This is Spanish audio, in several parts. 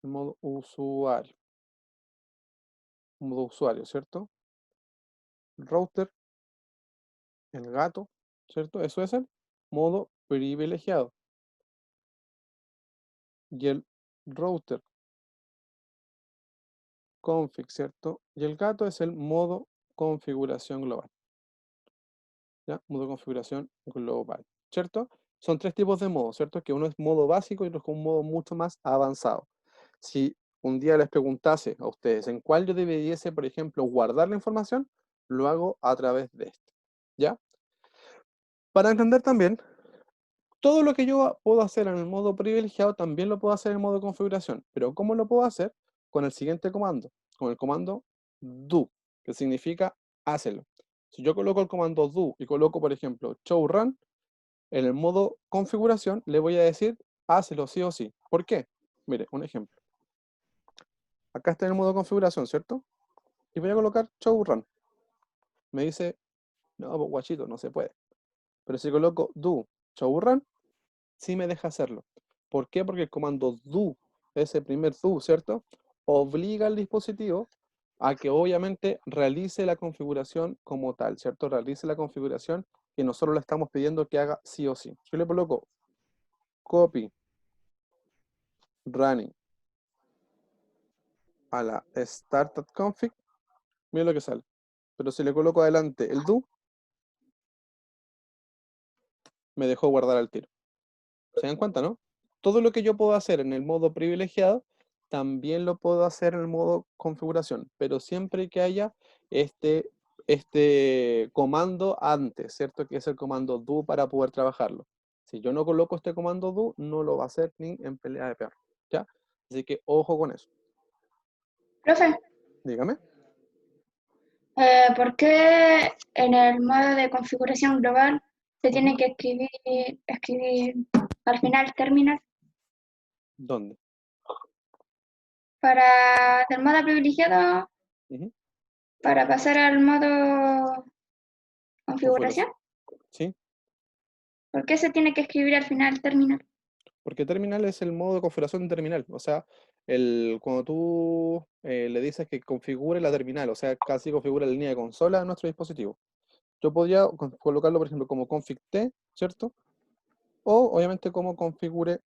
el modo usuario. Modo usuario, ¿cierto? Router, el gato, ¿cierto? Eso es el modo privilegiado. Y el router config, ¿cierto? Y el gato es el modo configuración global. ¿Ya? Modo configuración global, ¿cierto? Son tres tipos de modos, ¿cierto? Que uno es modo básico y otro es un modo mucho más avanzado. Si un día les preguntase a ustedes en cuál yo debiese, por ejemplo, guardar la información, lo hago a través de este, ¿ya? Para entender también, todo lo que yo puedo hacer en el modo privilegiado también lo puedo hacer en el modo configuración. Pero ¿cómo lo puedo hacer? Con el siguiente comando, con el comando do, que significa hácelo. Si yo coloco el comando do y coloco, por ejemplo, show run, en el modo configuración le voy a decir hácelo sí o sí. ¿Por qué? Mire, un ejemplo. Acá está en el modo configuración, ¿cierto? Y voy a colocar show run. Me dice, no, pues, guachito, no se puede. Pero si coloco do show run, sí me deja hacerlo. ¿Por qué? Porque el comando do, ese primer do, ¿cierto? Obliga al dispositivo a que obviamente realice la configuración como tal, ¿cierto? Realice la configuración que nosotros le estamos pidiendo que haga sí o sí. Yo le coloco copy running a la start.config, mira lo que sale. Pero si le coloco adelante el do, me dejó guardar al tiro. ¿Se dan cuenta, no? Todo lo que yo puedo hacer en el modo privilegiado, también lo puedo hacer en el modo configuración, pero siempre que haya este, este comando antes, ¿cierto? Que es el comando do para poder trabajarlo. Si yo no coloco este comando do, no lo va a hacer ni en pelea de perro, ¿ya? Así que ojo con eso. Profe, Dígame. ¿por qué en el modo de configuración global se tiene Ujú. que escribir al final terminal ¿Dónde? para del modo privilegiado Ujú. para pasar al modo configuración? Configuración. ¿Sí? ¿Por qué se tiene que escribir al final terminal? Porque terminal es el modo de configuración de terminal. O sea, cuando tú le dices que configure la terminal, o sea, casi configura la línea de consola de nuestro dispositivo. Yo podría colocarlo, por ejemplo, como config T, ¿cierto? O obviamente como configure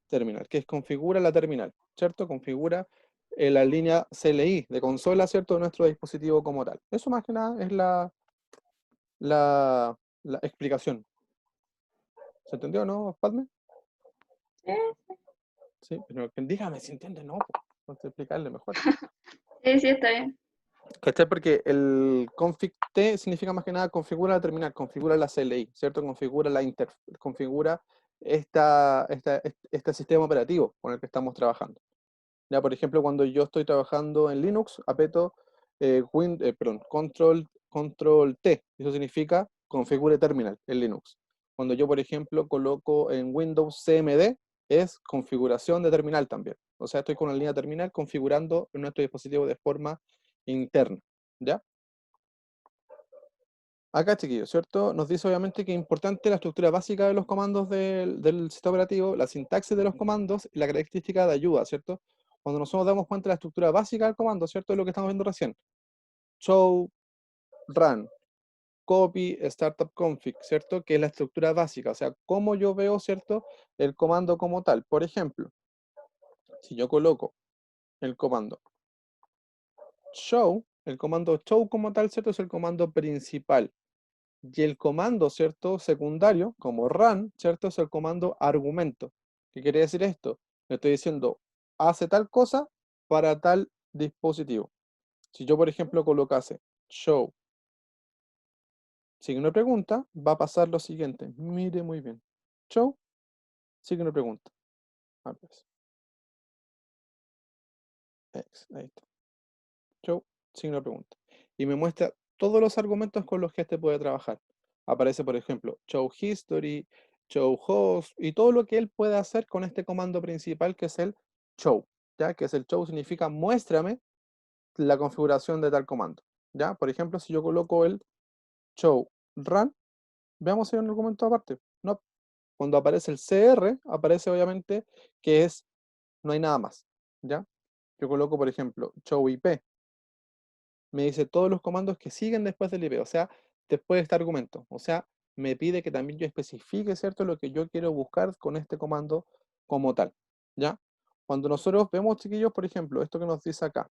terminal, que es configura la terminal, ¿cierto? Configura la línea CLI de consola, ¿cierto? De nuestro dispositivo como tal. Eso más que nada es la explicación. ¿Se entendió, no, Padme? Sí, Sí, pero dígame si entiende, no, pues, entonces explicarle mejor. sí, sí, está bien. ¿Cachai? Porque el config T significa más que nada configura la terminal, configura la CLI, ¿cierto? Configura configura este sistema operativo con el que estamos trabajando. Ya, por ejemplo, cuando yo estoy trabajando en Linux, aprieto control T, eso significa configure terminal en Linux. Cuando yo, por ejemplo, coloco en Windows CMD, es configuración de terminal también. O sea, estoy con la línea terminal configurando nuestro dispositivo de forma interna. ¿Ya? Acá, chiquillos, ¿cierto? Nos dice obviamente que es importante la estructura básica de los comandos del sistema operativo, la sintaxis de los comandos y la característica de ayuda, ¿cierto? Cuando nosotros damos cuenta de la estructura básica del comando, ¿cierto? Es lo que estamos viendo recién. Show, run, copy, startup config, ¿cierto? Que es la estructura básica, o sea, cómo yo veo, ¿cierto? El comando como tal. Por ejemplo, si yo coloco el comando show, el comando show como tal, ¿cierto? Es el comando principal. Y el comando, ¿cierto? Secundario, como run, ¿cierto? Es el comando argumento. ¿Qué quiere decir esto? Le estoy diciendo, hace tal cosa para tal dispositivo. Si yo, por ejemplo, colocase show signo de pregunta, va a pasar lo siguiente. Mire muy bien. Show signo de pregunta. Ah, pues, ahí está. Show signo de pregunta. Y me muestra todos los argumentos con los que este puede trabajar. Aparece, por ejemplo, show history, show host y todo lo que él puede hacer con este comando principal que es el show. ¿Ya? Que es el show significa muéstrame la configuración de tal comando. ¿Ya? Por ejemplo, si yo coloco el show run, veamos si hay un argumento aparte. No. Cuando aparece el CR, aparece obviamente que no hay nada más, ¿ya? Yo coloco, por ejemplo, show IP, me dice todos los comandos que siguen después del IP, o sea, después de este argumento. O sea, me pide que también yo especifique, ¿cierto?, lo que yo quiero buscar con este comando como tal, ¿ya? Cuando nosotros vemos, chiquillos, por ejemplo, esto que nos dice acá,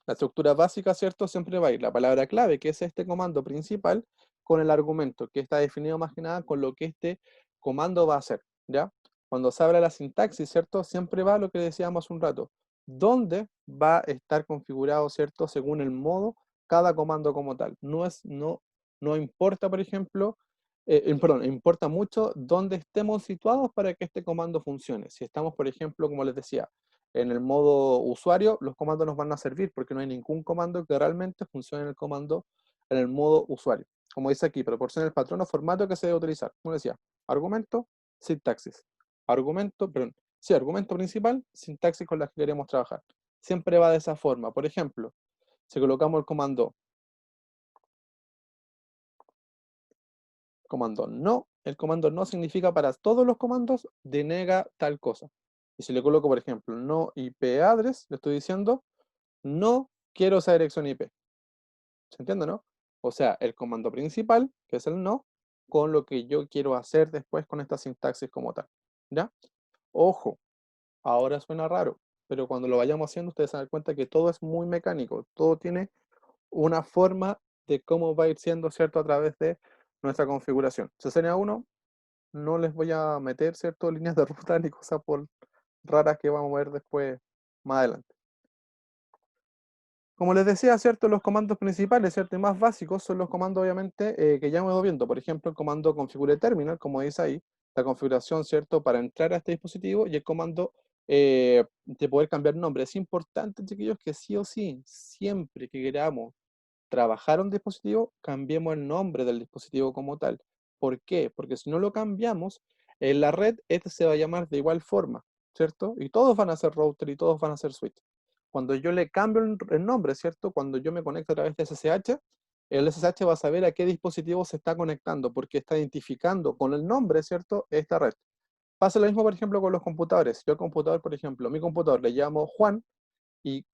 la estructura básica, ¿cierto? Siempre va a ir la palabra clave, que es este comando principal, con el argumento, que está definido más que nada con lo que este comando va a hacer, ¿ya? Cuando se habla de la sintaxis, ¿cierto? Siempre va lo que decíamos un rato, dónde va a estar configurado, ¿cierto? Según el modo, cada comando como tal. No importa, por ejemplo, perdón, importa mucho dónde estemos situados para que este comando funcione. Si estamos, por ejemplo, como les decía, en el modo usuario, los comandos nos van a servir porque no hay ningún comando que realmente funcione en el modo usuario. Como dice aquí, proporciona el patrón o formato que se debe utilizar. Como decía, argumento, sintaxis. Argumento, perdón, sí, argumento principal, sintaxis con la que queremos trabajar. Siempre va de esa forma. Por ejemplo, si colocamos el comando no significa para todos los comandos denega tal cosa. Y si le coloco, por ejemplo, no IP address, le estoy diciendo no quiero esa dirección IP. ¿Se entiende, no? O sea, el comando principal, que es el no, con lo que yo quiero hacer después con esta sintaxis como tal. ¿Ya? Ojo, ahora suena raro, pero cuando lo vayamos haciendo, ustedes se dan cuenta que todo es muy mecánico. Todo tiene una forma de cómo va a ir siendo, ¿cierto? A través de nuestra configuración. Sería uno, no les voy a meter, ¿cierto? Líneas de ruta ni cosas por raras que vamos a ver después, más adelante. Como les decía, ¿cierto? Los comandos principales, ¿cierto? Y más básicos son los comandos, obviamente, que ya hemos ido viendo. Por ejemplo, el comando configure terminal, como dice ahí, la configuración, ¿cierto? Para entrar a este dispositivo y el comando de poder cambiar nombre. Es importante, chiquillos, que sí o sí, siempre que queramos trabajar un dispositivo, cambiemos el nombre del dispositivo como tal. ¿Por qué? Porque si no lo cambiamos, en la red este se va a llamar de igual forma, ¿cierto? Y todos van a ser router y todos van a ser switch. Cuando yo le cambio el nombre, ¿cierto? Cuando yo me conecto a través de SSH, el SSH va a saber a qué dispositivo se está conectando, porque está identificando con el nombre, ¿cierto? Esta red. Pasa lo mismo, por ejemplo, con los computadores. Yo al computador, por ejemplo, mi computador le llamo Juan y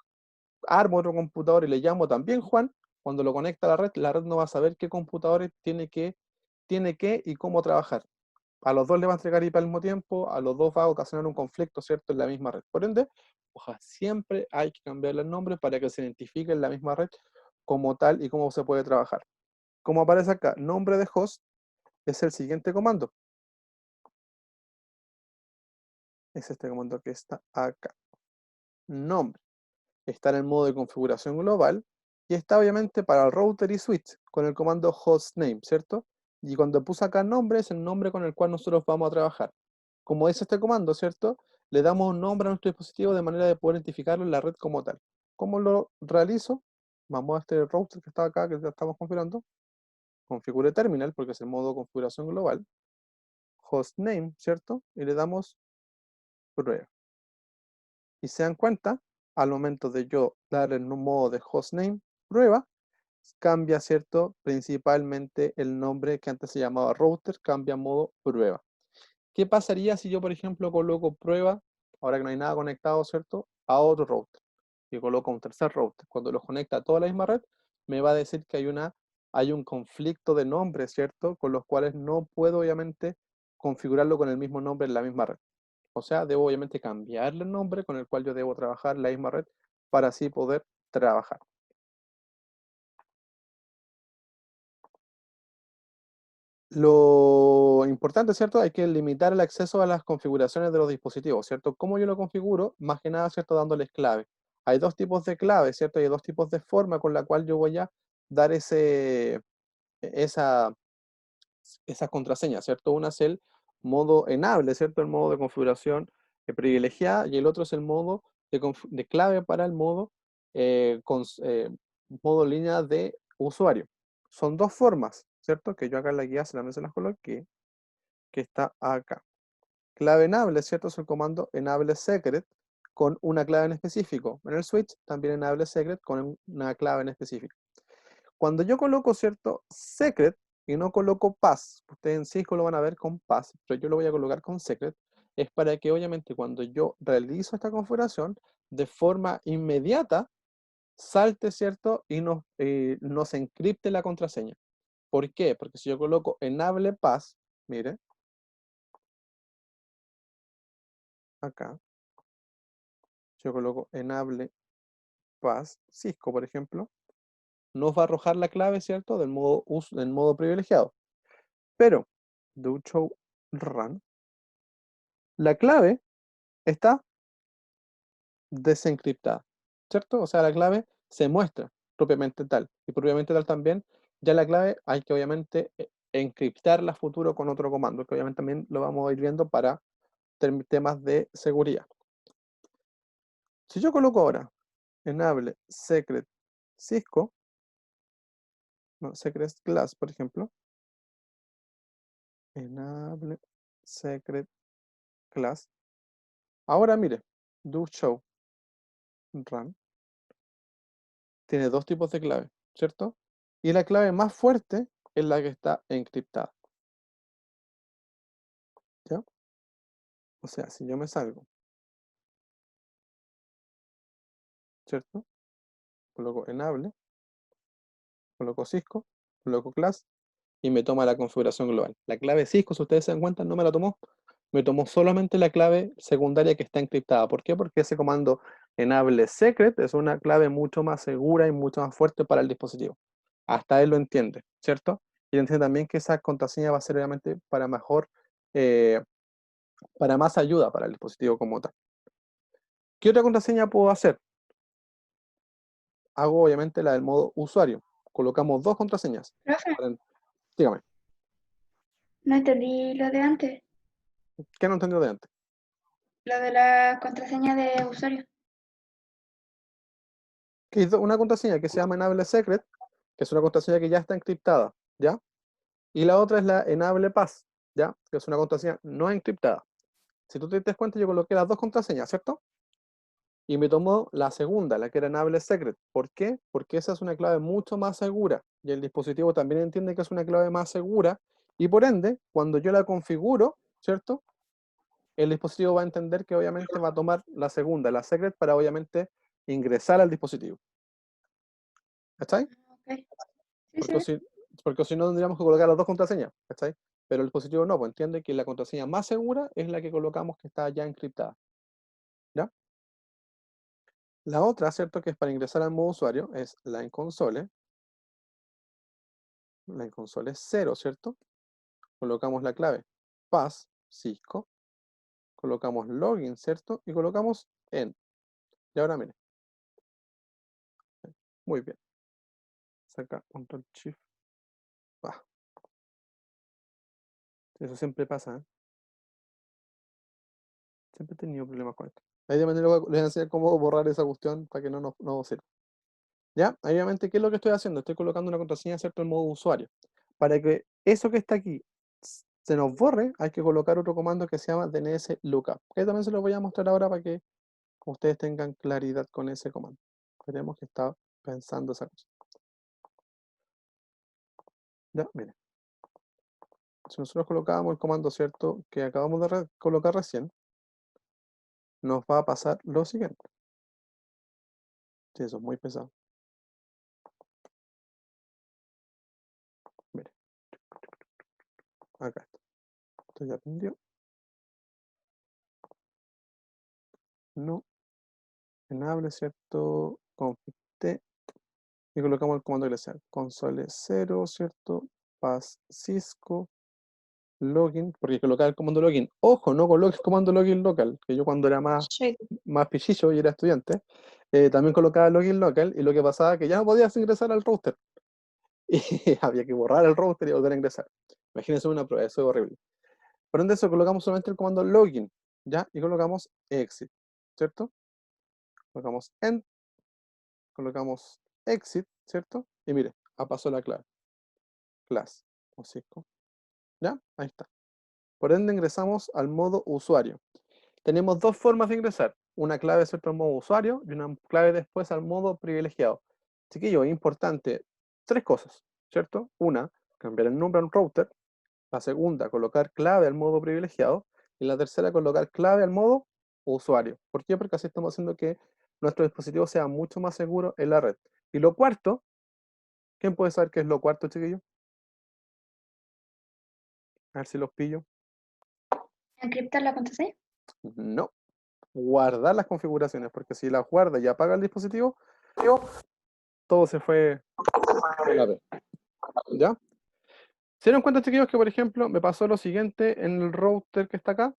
armo otro computador y le llamo también Juan. Cuando lo conecta a la red no va a saber qué computadores tiene que y cómo trabajar. A los dos le va a entregar IP al mismo tiempo, a los dos va a ocasionar un conflicto, ¿cierto?, en la misma red. Por ende, siempre hay que cambiarle el nombre para que se identifique en la misma red como tal y cómo se puede trabajar. Como aparece acá, nombre de host es el siguiente comando. Es este comando que está acá. Nombre. Está en el modo de configuración global y está obviamente para el router y switch con el comando hostname, ¿cierto? Y cuando puse acá nombre es el nombre con el cual nosotros vamos a trabajar. Como dice este comando, ¿cierto? Le damos un nombre a nuestro dispositivo de manera de poder identificarlo en la red como tal. ¿Cómo lo realizo? Vamos a este router que está acá, que ya estamos configurando. Configure terminal, porque es el modo de configuración global. Hostname, ¿cierto? Y le damos prueba. Y se dan cuenta, al momento de yo darle en un modo de hostname prueba, cambia, ¿cierto? Principalmente el nombre que antes se llamaba router, cambia a modo prueba. ¿Qué pasaría si yo, por ejemplo, coloco prueba, ahora que no hay nada conectado, ¿cierto?, a otro router? Y coloco un tercer router. Cuando los conecta a toda la misma red, me va a decir que hay un conflicto de nombres, ¿cierto?, con los cuales no puedo, obviamente, configurarlo con el mismo nombre en la misma red. O sea, debo obviamente cambiarle el nombre con el cual yo debo trabajar en la misma red para así poder trabajar. Lo importante, ¿cierto? Hay que limitar el acceso a las configuraciones de los dispositivos, ¿cierto? ¿Cómo yo lo configuro? Más que nada, ¿cierto? Dándoles clave. Hay dos tipos de clave, ¿cierto? Hay dos tipos de forma con la cual yo voy a dar esa, esas contraseñas, ¿cierto? Una es el modo enable, ¿cierto? El modo de configuración privilegiada y el otro es el modo de clave para el modo línea de usuario. Son dos formas, ¿cierto? Que yo acá en la guía se las coloqué, que está acá. Clave enable, ¿cierto? Es el comando enable secret con una clave en específico. En el switch también enable secret con una clave en específico. Cuando yo coloco, ¿cierto?, secret, y no coloco pass, ustedes en Cisco lo van a ver con pass, pero yo lo voy a colocar con secret, es para que obviamente cuando yo realizo esta configuración, de forma inmediata, salte, ¿cierto? Y nos encripte la contraseña. ¿Por qué? Porque si yo coloco enable pass, mire, acá, yo coloco enable pass, Cisco, por ejemplo, nos va a arrojar la clave, ¿cierto? Del modo privilegiado. Pero, do show run, la clave está desencriptada, ¿cierto? O sea, la clave se muestra propiamente tal. Y propiamente tal también, ya la clave hay que obviamente encriptarla a futuro con otro comando, que obviamente también lo vamos a ir viendo para temas de seguridad. Si yo coloco ahora enable secret Cisco, no, secret class, por ejemplo, enable secret class, ahora mire, do show run, tiene dos tipos de clave, ¿cierto? Y la clave más fuerte es la que está encriptada, ¿ya? O sea, si yo me salgo, ¿cierto? Coloco enable, coloco Cisco, coloco class y me toma la configuración global. La clave Cisco, si ustedes se dan cuenta, no me la tomó. Me tomó solamente la clave secundaria que está encriptada. ¿Por qué? Porque ese comando enable secret es una clave mucho más segura y mucho más fuerte para el dispositivo. Hasta él lo entiende, ¿cierto? Y entiende también que esa contraseña va a ser obviamente eh, para más ayuda para el dispositivo como tal. ¿Qué otra contraseña puedo hacer? Hago obviamente la del modo usuario. Colocamos dos contraseñas. Profe, Dígame, no entendí lo de antes, ¿qué no entendió de antes? lo de la contraseña de usuario. Que es una contraseña que se llama enable secret, que es una contraseña que ya está encriptada, ¿ya? Y la otra es la enable pass, ¿ya? Que es una contraseña no encriptada. Si tú te das cuenta, yo coloqué las dos contraseñas, ¿cierto? Y me tomó la segunda, la que era enable secret. ¿Por qué? Porque esa es una clave mucho más segura. Y el dispositivo también entiende que es una clave más segura. Y por ende, cuando yo la configuro, ¿cierto? El dispositivo va a entender que obviamente va a tomar la segunda, la secret, para obviamente ingresar al dispositivo. ¿Está? Ok, sí, Porque sí. si, porque si no tendríamos que colocar las dos contraseñas, ¿cachai? Pero el dispositivo no, pues entiende que la contraseña más segura es la que colocamos que está ya encriptada, ¿ya? La otra, ¿cierto? Que es para ingresar al modo usuario, es la en console. La en console es 0, ¿cierto? Colocamos la clave pass, Cisco, colocamos login, ¿cierto? Y colocamos en. Y ahora miren, muy bien. Saca control shift. Ah, eso siempre pasa, ¿eh? Siempre he tenido problemas con esto. Ahí de manera les voy a enseñar cómo borrar esa cuestión para que no sirva. ¿Ya? Ahí obviamente, ¿qué es lo que estoy haciendo? Estoy colocando una contraseña, ¿cierto? En modo usuario. Para que eso que está aquí se nos borre, hay que colocar otro comando que se llama DNS lookup. Que también se lo voy a mostrar ahora para que ustedes tengan claridad con ese comando. Veremos que está pensando esa cosa. Ya, miren. Si nosotros colocábamos el comando, ¿cierto? Que acabamos de colocar recién, nos va a pasar lo siguiente. Sí, eso es muy pesado. Miren, acá está. Esto ya aprendió. No, enable, ¿cierto? Config T. Y colocamos el comando glacial. Console 0, ¿cierto? Pass Cisco, login, porque colocaba el comando login. Ojo, no coloque el comando login local, que yo cuando era Sí. más pichillo y era estudiante, también colocaba login local y lo que pasaba es que ya no podías ingresar al router. Y había que borrar el router y volver a ingresar. Imagínense una prueba, eso es horrible. Por ende, eso colocamos solamente el comando login, ¿ya? Y colocamos exit, ¿cierto? Colocamos end, colocamos exit, ¿cierto? Y mire, pasó la clave, class, o Cisco. ¿Ya? Ahí está. Por ende, ingresamos al modo usuario. Tenemos dos formas de ingresar. Una clave, ¿cierto?, al modo usuario y una clave después al modo privilegiado. Chiquillo, es importante, tres cosas, ¿cierto? Una, cambiar el nombre a un router. La segunda, colocar clave al modo privilegiado. Y la tercera, colocar clave al modo usuario. ¿Por qué? Porque así estamos haciendo que nuestro dispositivo sea mucho más seguro en la red. Y lo cuarto, ¿quién puede saber qué es lo cuarto, chiquillo? A ver si los pillo. Encriptar la contraseña. No, guardar las configuraciones, porque si las guarda y apaga el dispositivo, todo se fue a la vez. ¿Ya? ¿Se dieron cuenta, chiquillos, que por ejemplo me pasó lo siguiente en el router que está acá?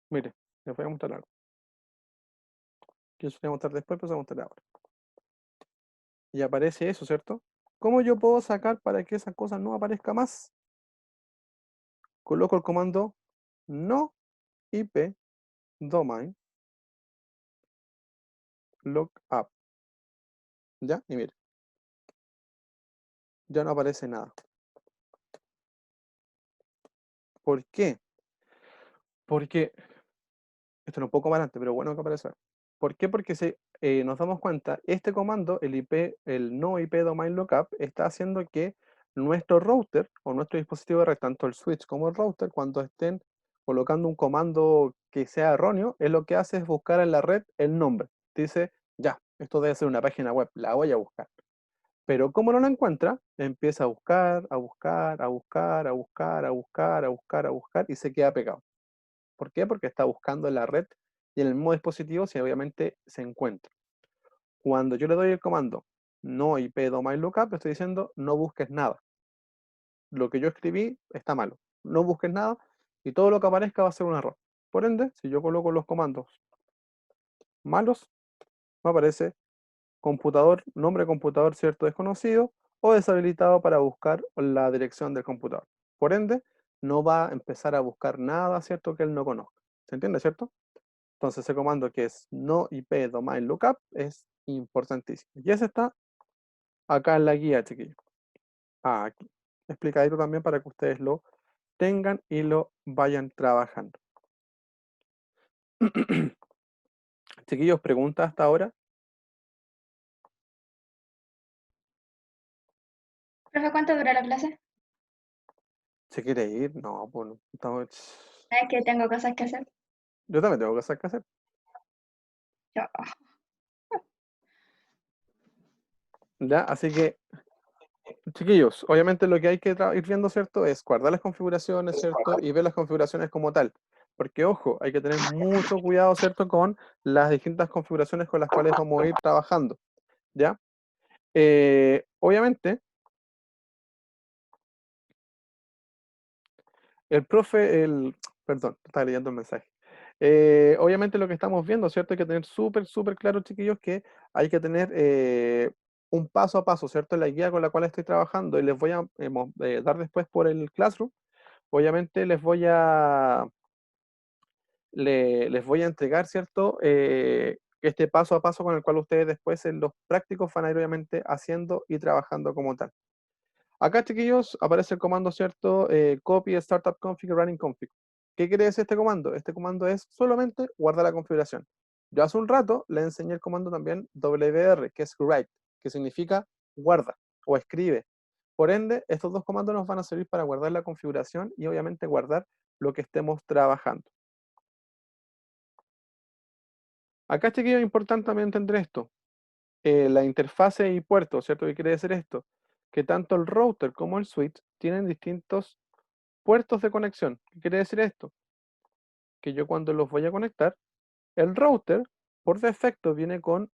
Mire, les voy a mostrar algo. Que eso voy a mostrar después, pero se voy a mostrar ahora. Y aparece eso, ¿cierto? ¿Cómo yo puedo sacar para que esa cosa no aparezca más? Coloco el comando no IP domain lookup. ¿Ya? Y mire, ya no aparece nada. ¿Por qué? Porque esto es un poco más adelante, pero bueno que aparece. ¿Por qué? Porque si nos damos cuenta, este comando, el IP, el no IP domain lookup, está haciendo que nuestro router o nuestro dispositivo de red, tanto el switch como el router, cuando estén colocando un comando que sea erróneo, es lo que hace es buscar en la red el nombre. Dice, ya, esto debe ser una página web, la voy a buscar. Pero como no la encuentra, empieza a buscar, a buscar, a buscar, a buscar, a buscar, a buscar, a buscar y se queda pegado. ¿Por qué? Porque está buscando en la red y en el mismo dispositivo si obviamente se encuentra. Cuando yo le doy el comando no IP domain lookup, estoy diciendo no busques nada. Lo que yo escribí está malo. No busques nada y todo lo que aparezca va a ser un error. Por ende, si yo coloco los comandos malos, me aparece computador, nombre de computador cierto desconocido o deshabilitado para buscar la dirección del computador. Por ende, no va a empezar a buscar nada, ¿cierto? Que él no conozca. ¿Se entiende, cierto? Entonces ese comando que es no IP domain lookup es importantísimo. Y ese está acá en la guía, chiquillos. Aquí. Explicadito también para que ustedes lo tengan y lo vayan trabajando. Chiquillos, ¿preguntas hasta ahora? Profe, ¿cuánto dura la clase? ¿Se quiere ir? No, pues no. Es que tengo cosas que hacer. Yo también tengo cosas que hacer. Yo, ¿Ya? Así que, chiquillos, obviamente lo que hay que ir viendo, ¿cierto? Es guardar las configuraciones, ¿cierto? Y ver las configuraciones como tal. Porque, ojo, hay que tener mucho cuidado, ¿cierto? Con las distintas configuraciones con las cuales vamos a ir trabajando. ¿Ya? Obviamente, el profe, perdón, estaba leyendo el mensaje. Obviamente lo que estamos viendo, ¿cierto? Hay que tener súper, súper claro, chiquillos, que hay que tener un paso a paso, ¿cierto? La guía con la cual estoy trabajando y les voy a dar después por el Classroom. Obviamente les voy a entregar, ¿cierto? Este paso a paso con el cual ustedes después en los prácticos van a ir obviamente haciendo y trabajando como tal. Acá, chiquillos, aparece el comando, ¿cierto? Copy startup config running config. ¿Qué quiere decir este comando? Este comando es solamente guardar la configuración. Yo hace un rato le enseñé el comando también WR, que es write, que significa guarda o escribe. Por ende, estos dos comandos nos van a servir para guardar la configuración y obviamente guardar lo que estemos trabajando. Acá, chiquillos, es importante también entender esto. La interfase y puerto, ¿cierto? ¿Qué quiere decir esto? Que tanto el router como el switch tienen distintos puertos de conexión. ¿Qué quiere decir esto? Que yo cuando los voy a conectar, el router por defecto viene con